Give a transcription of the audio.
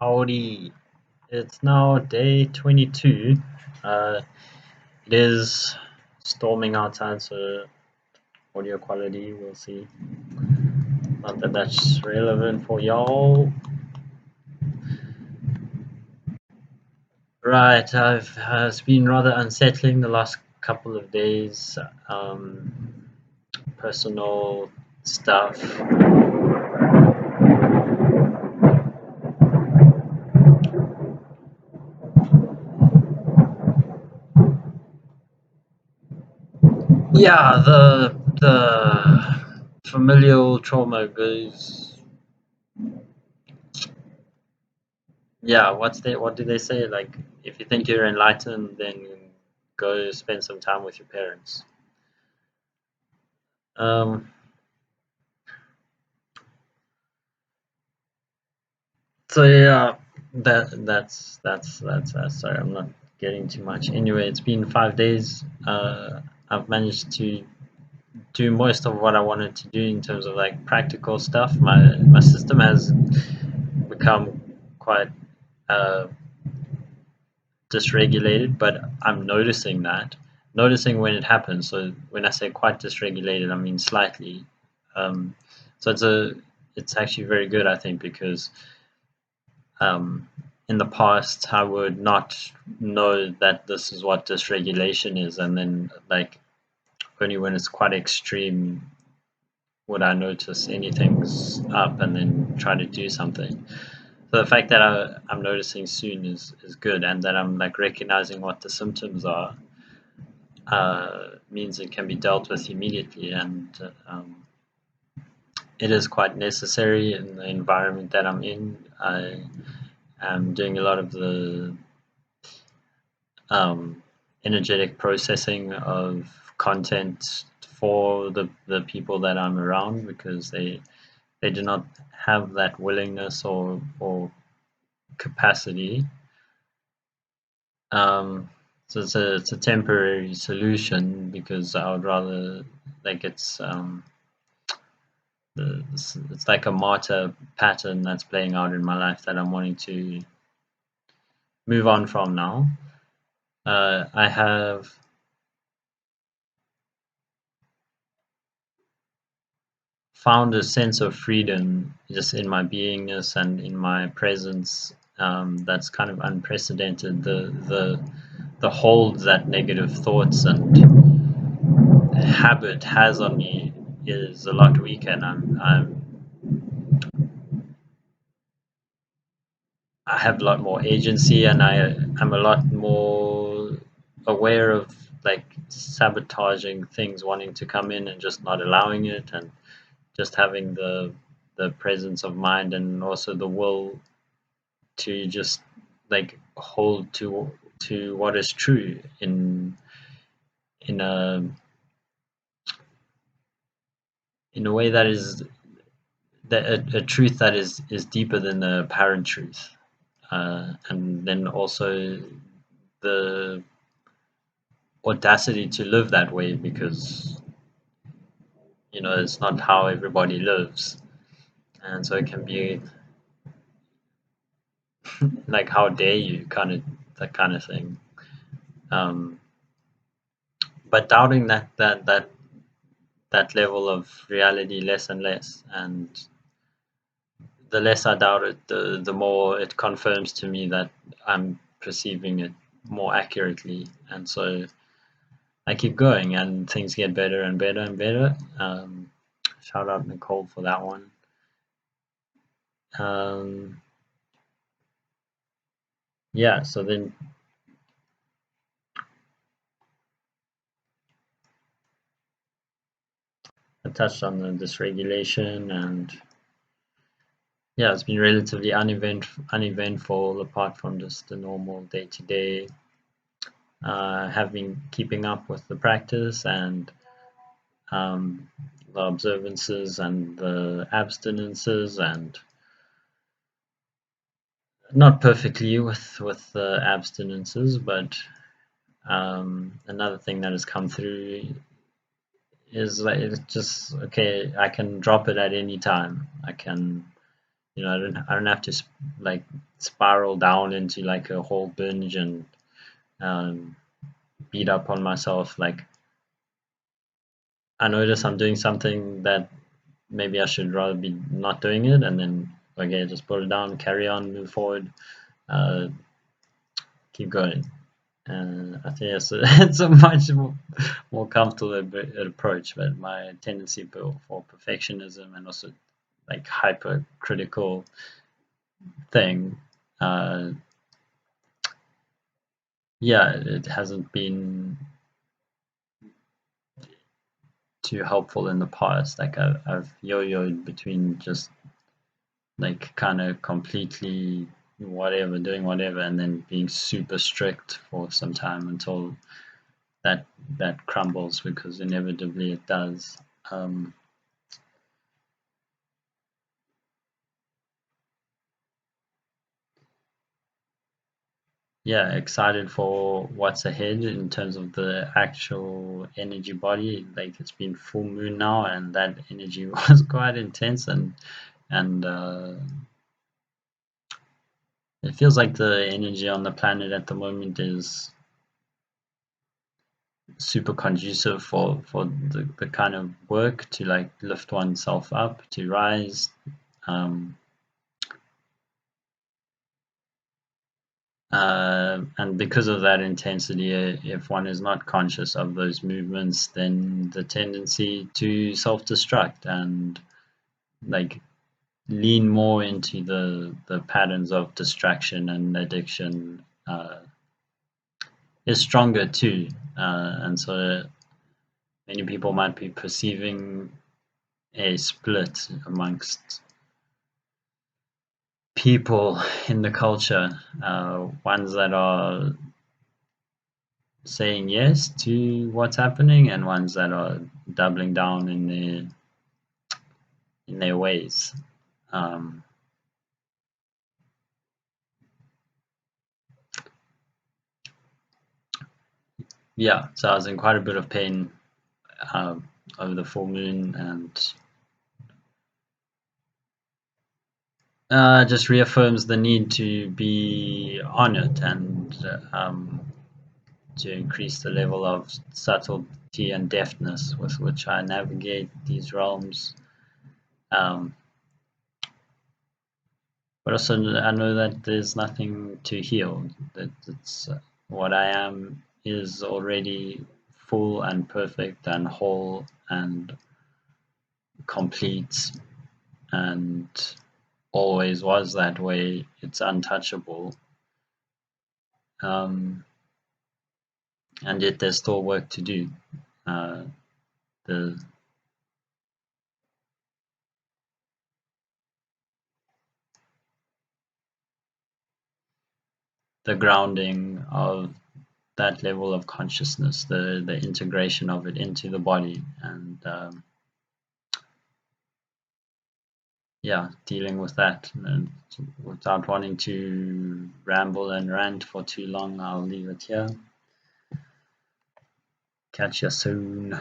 Howdy. It's now day 22. It is storming outside, so audio quality, we'll see. Not that that's relevant for y'all. Right, it's been rather unsettling the last couple of days. Personal stuff. Yeah, the familial trauma goes. Yeah, what do they say? Like, if you think you're enlightened, then go spend some time with your parents. Um, so yeah, that's sorry, I'm not getting too much. Anyway, it's been 5 days. I've managed to do most of what I wanted to do in terms of like practical stuff. My system has become quite uh, dysregulated, but I'm noticing when it happens. So when I say quite dysregulated, I mean slightly. Um, so it's actually very good, I think, because in the past I would not know that this is what dysregulation is, and then like only when it's quite extreme would I notice anything's up and then try to do something. So the fact that I'm noticing soon is good, and that I'm like recognizing what the symptoms are means it can be dealt with immediately, and it is quite necessary in the environment that I'm in. I am doing a lot of the um, energetic processing of content for the people that I'm around, because they do not have that willingness or capacity. Um, so it's a temporary solution, because I would rather like it's like a martyr pattern that's playing out in my life that I'm wanting to move on from now. I have found a sense of freedom just in my beingness and in my presence, that's kind of unprecedented. The hold that negative thoughts and habit has on me is a lot weaker, and I have a lot more agency, and I'm a lot more aware of like sabotaging things wanting to come in and just not allowing it, and just having the presence of mind and also the will to just like hold to what is true in a in a way that is that a truth that is deeper than the apparent truth, and then also the audacity to live that way, because it's not how everybody lives, and so it can be like, how dare you, kind of, that kind of thing. um, but doubting that level of reality less and less, and the less I doubt it, the more it confirms to me that I'm perceiving it more accurately, and so I keep going, and things get better and better and better. Shout out Nicole for that one. um, yeah, so then I touched on the dysregulation, and yeah, it's been relatively uneventful, apart from just the normal day to day. Have been keeping up with the practice, and um, the observances and the abstinences, and not perfectly with the abstinences, but another thing that has come through is like, it's just okay. I can drop it at any time. I can I don't have to like spiral down into like a whole binge and um, beat up on myself. Like I notice I'm doing something that maybe I should rather be not doing it, and then okay, just put it down, carry on, move forward, uh, keep going. And I think it's a much more comfortable approach. But my tendency for perfectionism and also like hypercritical thing, uh, yeah, it hasn't been too helpful in the past. Like I've yo-yoed between just like kind of completely whatever, doing whatever, and then being super strict for some time until that that crumbles because inevitably it does. Um, yeah, excited for what's ahead in terms of the actual energy body. Like it's been full moon now, and that energy was quite intense, and it feels like the energy on the planet at the moment is super conducive for the kind of work to like lift oneself up to rise. Um, and because of that intensity, if one is not conscious of those movements, then the tendency to self-destruct and like lean more into the patterns of distraction and addiction is stronger too. And so many people might be perceiving a split amongst people in the culture, ones that are saying yes to what's happening and ones that are doubling down in their ways. Um, yeah, so I was in quite a bit of pain over the full moon, and just reaffirms the need to be on it and to increase the level of subtlety and deftness with which I navigate these realms. Um, but also, I know that there's nothing to heal. That it's what I am is already full and perfect and whole and complete and always was that way. It's untouchable. Um, and yet there's still work to do. Uh, the the grounding of that level of consciousness, the integration of it into the body, and yeah, dealing with that. And without wanting to ramble and rant for too long, I'll leave it here. Catch you soon.